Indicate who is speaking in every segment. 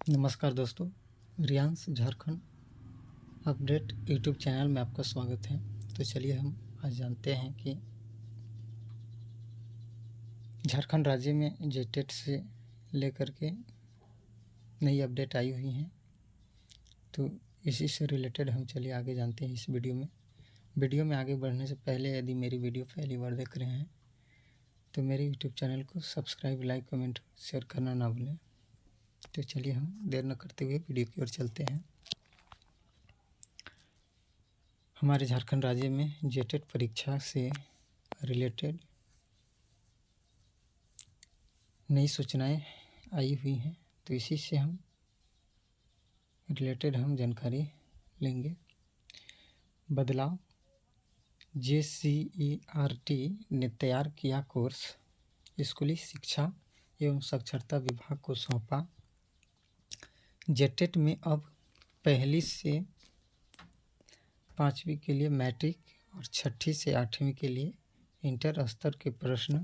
Speaker 1: नमस्कार दोस्तों, रियांस Jharkhand update YouTube channel में आपका स्वागत है। तो चलिए हम आज जानते हैं कि झारखंड राज्य में जेटेट से लेकर के नई अपडेट आई हुई हैं। तो इसी से रिलेटेड हम चलिए आगे जानते हैं इस वीडियो में आगे बढ़ने से पहले यदि मेरी वीडियो पहली बार देख रहे हैं तो मेरे यूट्यूब चैनल को सब्सक्राइब, लाइक, कमेंट, शेयर करना ना भूलें। तो चलिए हम देर न करते हुए वीडियो की ओर चलते हैं। हमारे झारखंड राज्य में जेटेट परीक्षा से रिलेटेड नई सूचनाएं आई हुई हैं, तो इसी से हम रिलेटेड जानकारी लेंगे। बदलाव, JCERT ने तैयार किया कोर्स, स्कूली शिक्षा एवं साक्षरता विभाग को सौंपा। जेटेट में अब पहली से 5वीं के लिए मैट्रिक और 6ठी से 8वीं के लिए इंटर स्तर के प्रश्न।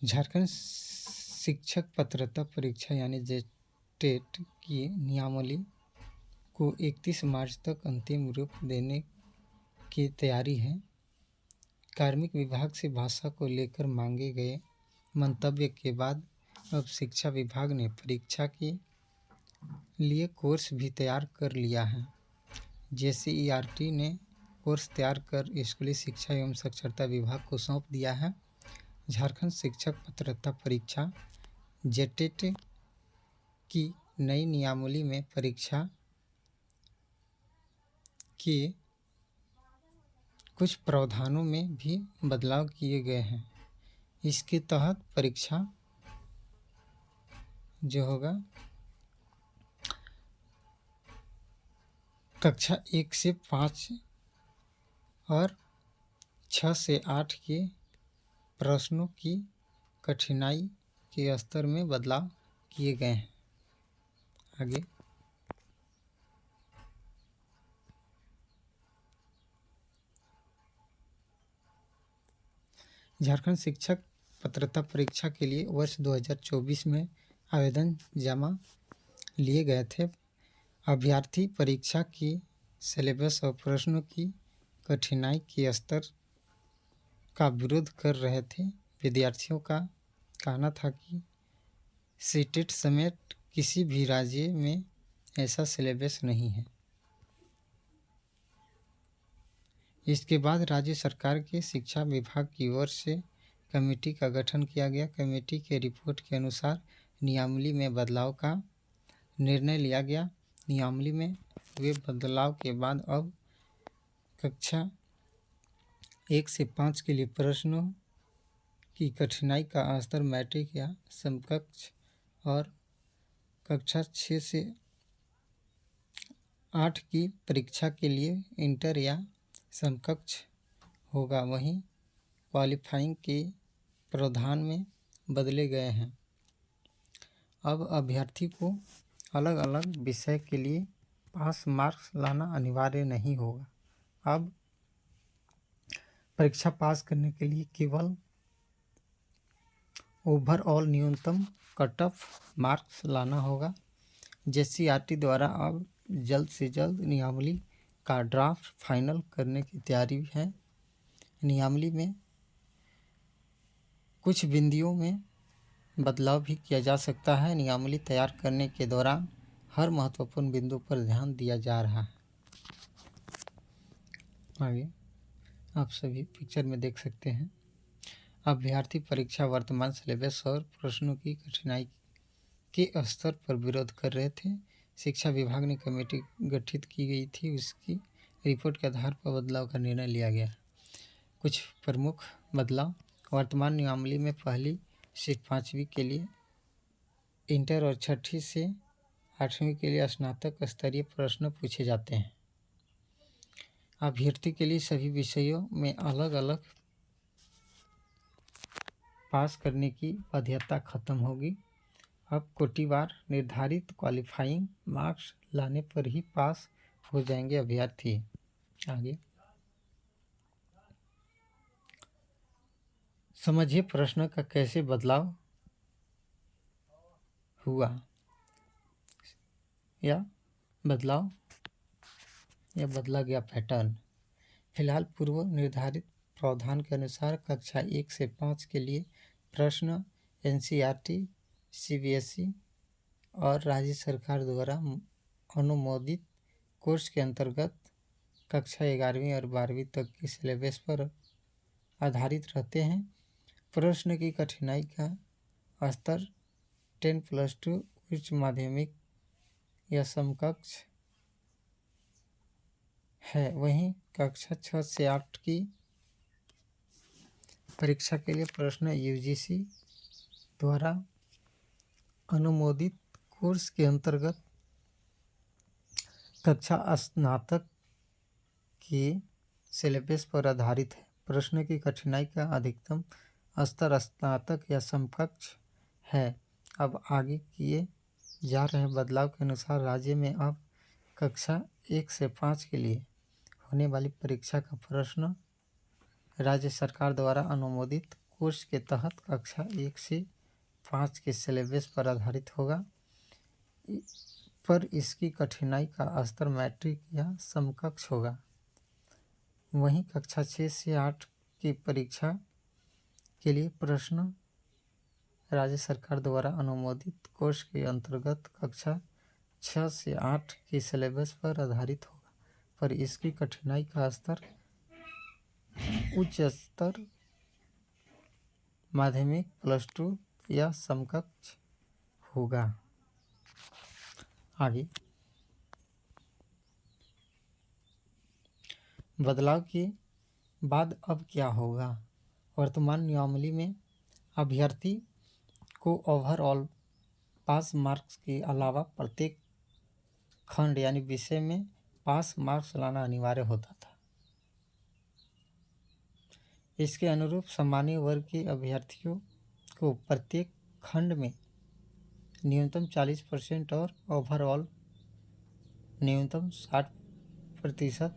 Speaker 1: झारखंड शिक्षक पात्रता परीक्षा यानी जेटेट की नियमावली को 31 मार्च तक अंतिम रूप देने की तैयारी है। कार्मिक विभाग से भाषा को लेकर मांगे गए मंतव्य के बाद अब शिक्षा विभाग ने परीक्षा के लिए कोर्स भी तैयार कर लिया है। JCERT ने कोर्स तैयार कर स्कूली शिक्षा एवं साक्षरता विभाग को सौंप दिया है। झारखंड शिक्षक पात्रता परीक्षा जेटेट की नई नियमावली में परीक्षा के कुछ प्रावधानों में भी बदलाव किए गए हैं। इसके तहत परीक्षा जो होगा कक्षा 1 से 5 और 6 से 8 के प्रश्नों की कठिनाई के स्तर में बदलाव किए गए हैं। आगे झारखंड शिक्षक पात्रता परीक्षा के लिए वर्ष 2024 में आवेदन जमा लिए गए थे। अभ्यर्थी परीक्षा की सिलेबस और प्रश्नों की कठिनाई के स्तर का विरोध कर रहे थे। विद्यार्थियों का कहना था कि सीटेट समेत किसी भी राज्य में ऐसा सिलेबस नहीं है। इसके बाद राज्य सरकार के शिक्षा विभाग की ओर से कमेटी का गठन किया गया। कमेटी के रिपोर्ट के अनुसार नियमावली में बदलाव का निर्णय लिया गया। नियमावली में हुए बदलाव के बाद अब कक्षा 1 से 5 के लिए प्रश्नों की कठिनाई का स्तर मैट्रिक या समकक्ष और कक्षा 6 से 8 की परीक्षा के लिए इंटर या समकक्ष होगा। वहीं क्वालिफाइंग के प्रावधान में बदले गए हैं। अब अभ्यर्थी को अलग अलग विषय के लिए पास मार्क्स लाना अनिवार्य नहीं होगा। अब परीक्षा पास करने के लिए केवल ओवरऑल न्यूनतम कट ऑफ मार्क्स लाना होगा। JCERT द्वारा अब जल्द से जल्द नियमावली का ड्राफ्ट फाइनल करने की तैयारी है। नियमावली में कुछ बिंदुओं में बदलाव भी किया जा सकता है। नियमावली तैयार करने के दौरान हर महत्वपूर्ण बिंदु पर ध्यान दिया जा रहा है। आगे आप सभी पिक्चर में देख सकते हैं। अभ्यर्थी परीक्षा वर्तमान सिलेबस और प्रश्नों की कठिनाई के स्तर पर विरोध कर रहे थे। शिक्षा विभाग ने कमेटी गठित की गई थी, उसकी रिपोर्ट के आधार पर बदलाव का निर्णय लिया गया। कुछ प्रमुख बदलाव, वर्तमान नियमावली में पहली से 5वीं के लिए इंटर और 6ठी से 8वीं के लिए स्नातक स्तरीय प्रश्न पूछे जाते हैं। अभ्यर्थी के लिए सभी विषयों में अलग अलग पास करने की बाध्यता खत्म होगी। अब कोटिवार निर्धारित क्वालिफाइंग मार्क्स लाने पर ही पास हो जाएंगे अभ्यर्थी। आगे समझिए प्रश्न का कैसे बदलाव हुआ या बदला गया पैटर्न। फिलहाल पूर्व निर्धारित प्रावधान के अनुसार कक्षा 1 से 5 के लिए प्रश्न एनसीईआरटी, सीबीएसई और राज्य सरकार द्वारा अनुमोदित कोर्स के अंतर्गत कक्षा 11वीं और 12वीं तक के सिलेबस पर आधारित रहते हैं। प्रश्न की कठिनाई का स्तर 10+2 उच्च माध्यमिक या समकक्ष है। वहीं कक्षा 6 से 8 की परीक्षा के लिए प्रश्न यूजीसी द्वारा अनुमोदित कोर्स के अंतर्गत कक्षा स्नातक के सिलेबस पर आधारित है। प्रश्न की कठिनाई का अधिकतम स्तर स्नातक या समकक्ष है। अब आगे किए जा रहे बदलाव के अनुसार राज्य में अब कक्षा 1 से 5 के लिए होने वाली परीक्षा का प्रश्न राज्य सरकार द्वारा अनुमोदित कोर्स के तहत कक्षा 1 से 5 के सिलेबस पर आधारित होगा, पर इसकी कठिनाई का स्तर मैट्रिक या समकक्ष होगा। वहीं कक्षा 6 से 8 की परीक्षा के लिए प्रश्न राज्य सरकार द्वारा अनुमोदित कोर्स के अंतर्गत कक्षा 6 से 8 के सिलेबस पर आधारित होगा, पर इसकी कठिनाई का स्तर उच्च स्तर माध्यमिक +2 या समकक्ष होगा। आगे बदलाव के बाद अब क्या होगा। वर्तमान नियमावली में अभ्यर्थी को ओवरऑल पास मार्क्स के अलावा प्रत्येक खंड यानी विषय में पास मार्क्स लाना अनिवार्य होता था। इसके अनुरूप सामान्य वर्ग के अभ्यर्थियों को प्रत्येक खंड में न्यूनतम 40% और ओवरऑल न्यूनतम 60%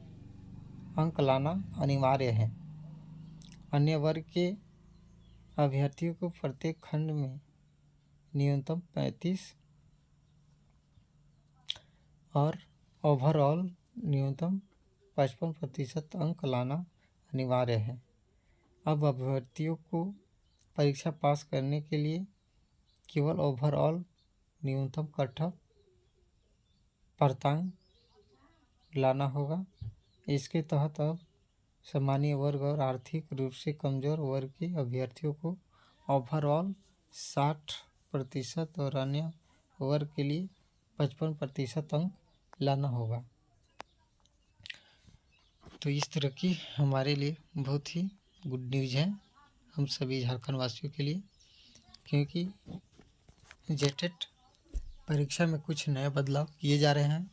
Speaker 1: अंक लाना अनिवार्य है। अन्य वर्ग के अभ्यर्थियों को प्रत्येक खंड में न्यूनतम 35 और ओवरऑल न्यूनतम 55% अंक लाना अनिवार्य है। अब अभ्यर्थियों को परीक्षा पास करने के लिए केवल ओवरऑल न्यूनतम कट ऑफ प्राप्तांक लाना होगा। इसके तहत अब सामान्य वर्ग और आर्थिक रूप से कमजोर वर्ग के अभ्यर्थियों को ओवरऑल 60% और अन्य वर्ग के लिए 55% अंक लाना होगा। तो इस तरह की हमारे लिए बहुत ही गुड न्यूज़ है हम सभी झारखंड वासियों के लिए, क्योंकि जेटेट परीक्षा में कुछ नए बदलाव किए जा रहे हैं।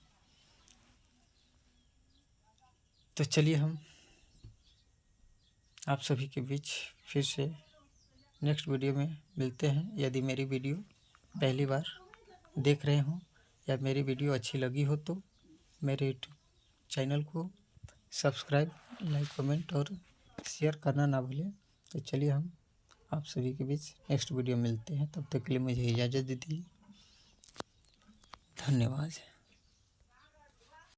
Speaker 1: तो चलिए हम आप सभी के बीच फिर से नेक्स्ट वीडियो में मिलते हैं। यदि मेरी वीडियो पहली बार देख रहे हों या मेरी वीडियो अच्छी लगी हो तो मेरे यूट्यूब चैनल को सब्सक्राइब, लाइक, कमेंट और शेयर करना ना भूलें। तो चलिए हम आप सभी के बीच नेक्स्ट वीडियो मिलते हैं। तब तक के लिए मुझे इजाज़त दीजिए। धन्यवाद।